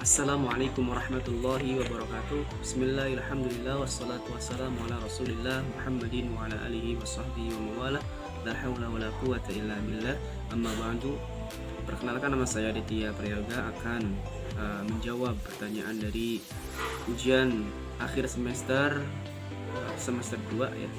Assalamualaikum warahmatullahi wabarakatuh. Bismillahirrahmanirrahim. Wassalatu wassalamu ala rasulillah Muhammadin wa ala alihi wa sahbihi wa mawala. La hawla wa la quwata illa billah. Amma ba'du. Perkenalkan, nama saya Aditya Prayoga akan menjawab pertanyaan dari ujian akhir semester 2 ya,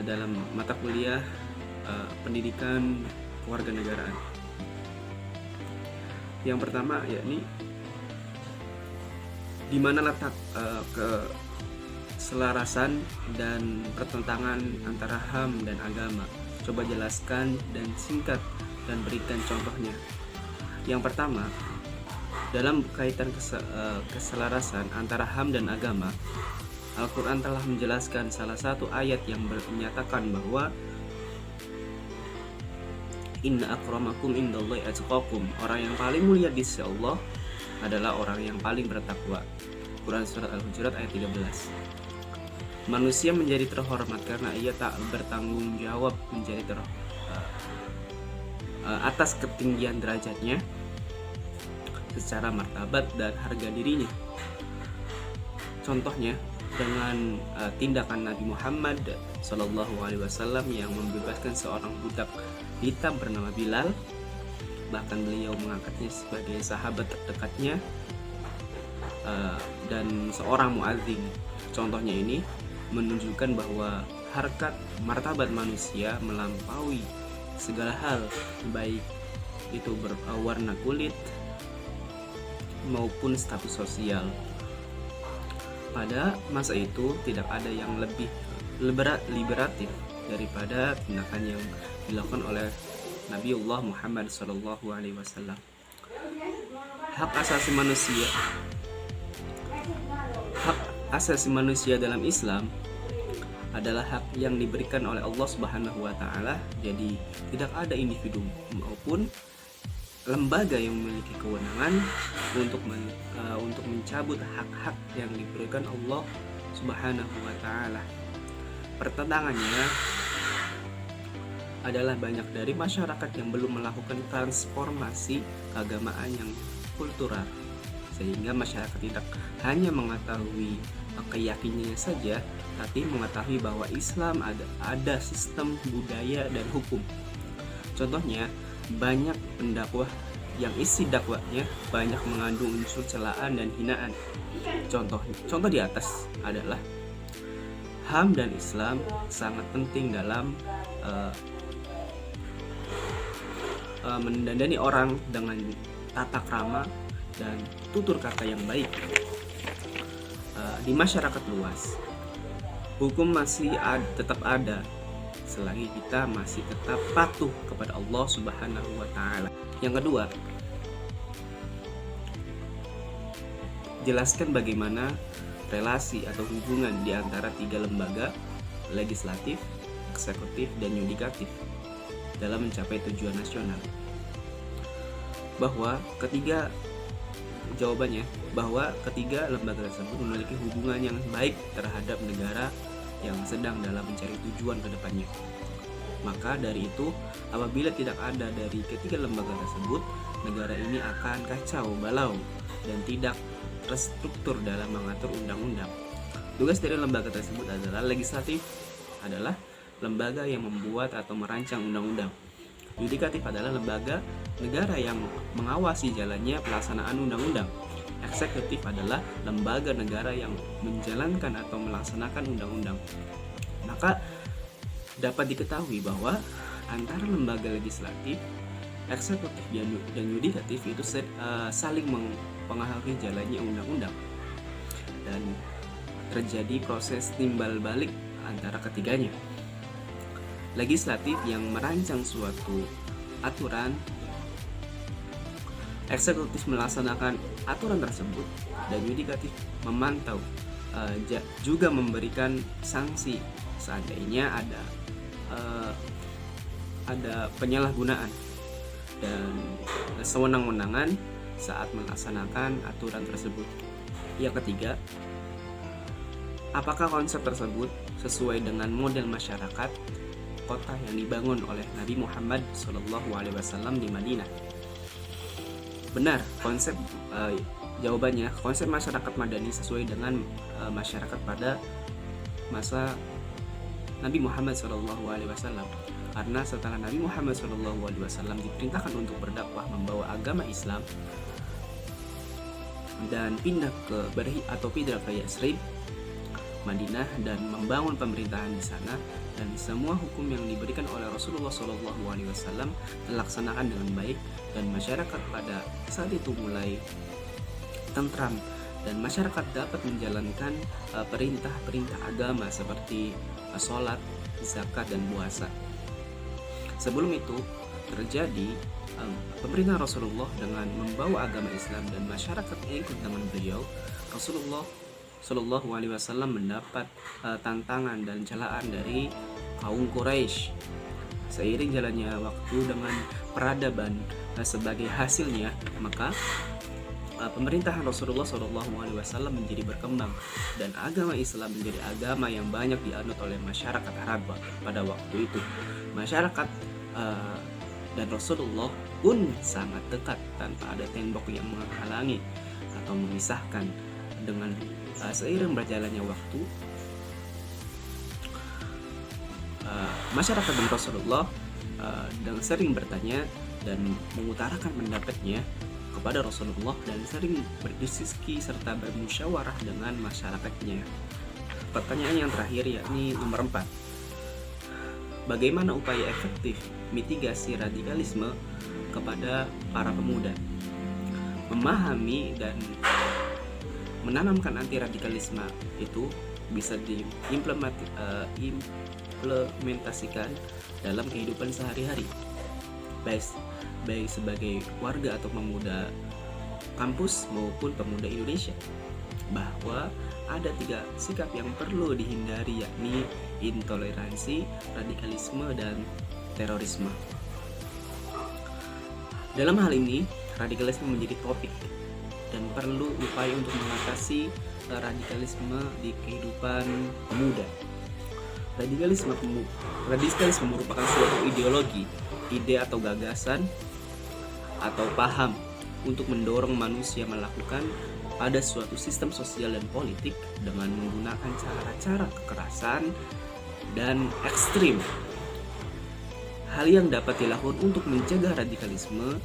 dalam mata kuliah pendidikan kewarganegaraan. Yang pertama yakni di mana letak keselarasan dan pertentangan antara HAM dan agama? Coba jelaskan dan singkat dan berikan contohnya. Yang pertama, dalam kaitan keselarasan antara HAM dan agama, Al-Quran telah menjelaskan salah satu ayat yang menyatakan bahwa Inna akramakum indallahi atqakum, orang yang paling mulia di sisi Allah adalah orang yang paling bertakwa. Quran Surat Al-Hujurat ayat 13. Manusia menjadi terhormat karena ia tak bertanggung jawab menjadi atas ketinggian derajatnya secara martabat dan harga dirinya. Contohnya dengan tindakan Nabi Muhammad SAW yang membebaskan seorang budak hitam bernama Bilal. Bahkan beliau mengangkatnya sebagai sahabat terdekatnya dan seorang muadzin. Contohnya ini menunjukkan bahwa harkat martabat manusia melampaui segala hal, baik itu berwarna kulit maupun status sosial. Pada masa itu tidak ada yang lebih liberatif daripada tindakan yang dilakukan oleh Nabiullah Muhammad SAW. Hak asasi manusia dalam Islam adalah hak yang diberikan oleh Allah Subhanahu wa Ta'ala. Jadi tidak ada individu maupun lembaga yang memiliki kewenangan untuk mencabut hak-hak yang diberikan Allah Subhanahu wa Ta'ala. Pertentangannya adalah banyak dari masyarakat yang belum melakukan transformasi keagamaan yang kultural, sehingga masyarakat tidak hanya mengetahui keyakinannya saja, tapi mengetahui bahwa Islam ada sistem, budaya, dan hukum. Contohnya, banyak pendakwah yang isi dakwahnya banyak mengandung unsur celaan dan hinaan. Contoh di atas adalah HAM dan Islam sangat penting dalam mendandani orang dengan tata krama dan tutur kata yang baik. Di masyarakat luas, hukum masih tetap ada selagi kita masih tetap patuh kepada Allah Subhanahu wa Ta'ala. Yang kedua, jelaskan bagaimana relasi atau hubungan di antara tiga lembaga, legislatif, eksekutif, dan yudikatif, dalam mencapai tujuan nasional. Bahwa ketiga lembaga tersebut memiliki hubungan yang baik terhadap negara yang sedang dalam mencari tujuan ke depannya. Maka dari itu, apabila tidak ada dari ketiga lembaga tersebut, negara ini akan kacau balau dan tidak terstruktur dalam mengatur undang-undang. Tugas dari lembaga tersebut adalah legislatif, adalah lembaga yang membuat atau merancang undang-undang. Yudikatif adalah lembaga negara yang mengawasi jalannya pelaksanaan undang-undang. Eksekutif adalah lembaga negara yang menjalankan atau melaksanakan undang-undang. Maka dapat diketahui bahwa antara lembaga legislatif, eksekutif, dan yudikatif itu saling mempengaruhi jalannya undang-undang, dan terjadi proses timbal balik antara ketiganya. Legislatif yang merancang suatu aturan, eksekutif melaksanakan aturan tersebut, dan yudikatif memantau, juga memberikan sanksi seandainya ada penyalahgunaan dan sewenang-wenangan saat melaksanakan aturan tersebut. Yang ketiga, apakah konsep tersebut sesuai dengan model masyarakat kota yang dibangun oleh Nabi Muhammad SAW di Madinah? Benar, konsep Jawabannya, konsep masyarakat madani sesuai dengan masyarakat pada masa Nabi Muhammad SAW. Karena setelah Nabi Muhammad SAW diperintahkan untuk berdakwah membawa agama Islam dan pindah ke Yatsrib, Madinah, dan membangun pemerintahan di sana, dan semua hukum yang diberikan oleh Rasulullah SAW terlaksanakan dengan baik, dan masyarakat pada saat itu mulai tentram, dan masyarakat dapat menjalankan perintah-perintah agama seperti sholat, zakat, dan puasa. Sebelum itu terjadi pemerintah Rasulullah dengan membawa agama Islam dan masyarakat yang ikut dengan beliau. Rasulullah Shallallahu Alaihi Wasallam mendapat tantangan dan celaan dari kaum Quraisy. Seiring jalannya waktu dengan peradaban sebagai hasilnya, maka pemerintahan Rasulullah SAW menjadi berkembang, dan agama Islam menjadi agama yang banyak dianut oleh masyarakat Arab pada waktu itu. Masyarakat dan Rasulullah pun sangat dekat tanpa ada tembok yang menghalangi atau memisahkan. Dengan seiring berjalannya waktu, masyarakat dan Rasulullah dan sering bertanya dan mengutarakan pendapatnya kepada Rasulullah, dan sering berdiskusi serta bermusyawarah dengan masyarakatnya. Pertanyaan yang terakhir, yakni nomor 4. Bagaimana upaya efektif mitigasi radikalisme kepada para pemuda? Memahami dan menanamkan anti radikalisme itu bisa diimplementasikan dalam kehidupan sehari-hari, baik sebagai warga atau pemuda kampus maupun pemuda Indonesia, bahwa ada 3 sikap yang perlu dihindari, yakni intoleransi, radikalisme, dan terorisme. Dalam hal ini, radikalisme menjadi topik dan perlu upaya untuk mengatasi radikalisme di kehidupan pemuda. Radikalisme merupakan suatu ideologi, ide atau gagasan atau paham untuk mendorong manusia melakukan pada suatu sistem sosial dan politik dengan menggunakan cara-cara kekerasan dan ekstrim. Hal yang dapat dilakukan untuk mencegah radikalisme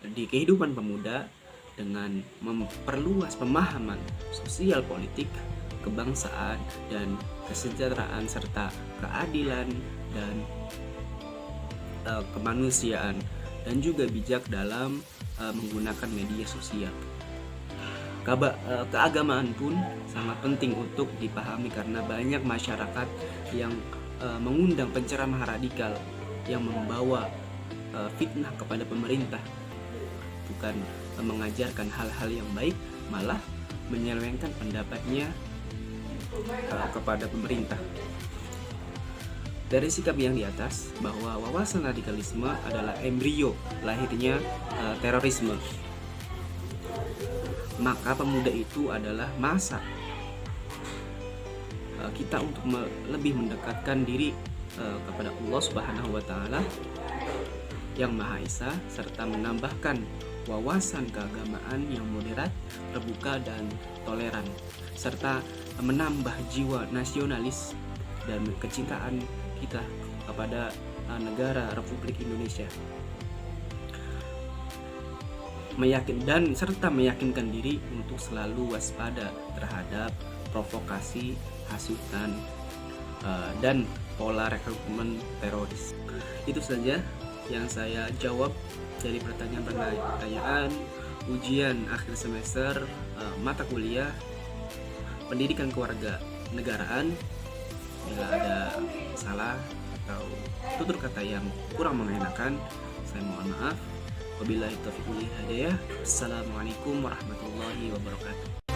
di kehidupan pemuda dengan memperluas pemahaman sosial politik, kebangsaan, dan kesejahteraan, serta keadilan dan kemanusiaan, dan juga bijak dalam menggunakan media sosial. Keagamaan pun sangat penting untuk dipahami, karena banyak masyarakat yang mengundang penceramah radikal yang membawa fitnah kepada pemerintah, bukan mengajarkan hal-hal yang baik, malah menyelewengkan pendapatnya kepada pemerintah. Dari sikap yang di atas, bahwa wawasan radikalisme adalah embrio lahirnya terorisme, maka pemuda itu adalah masa kita untuk lebih mendekatkan diri kepada Allah Subhanahu wa Ta'ala yang Maha Esa, serta menambahkan wawasan keagamaan yang moderat, terbuka, dan toleran, serta menambah jiwa nasionalis dan kecintaan kita kepada negara Republik Indonesia, serta meyakinkan diri untuk selalu waspada terhadap provokasi, hasutan, dan pola rekrutmen teroris. Itu saja yang saya jawab dari pertanyaan-pertanyaan ujian akhir semester mata kuliah Pendidikan Kewarganegaraan. Bila ada salah atau tutur kata yang kurang mengenakan, saya mohon maaf. Wabillahi taufiq wal hidayah. Assalamualaikum warahmatullahi wabarakatuh.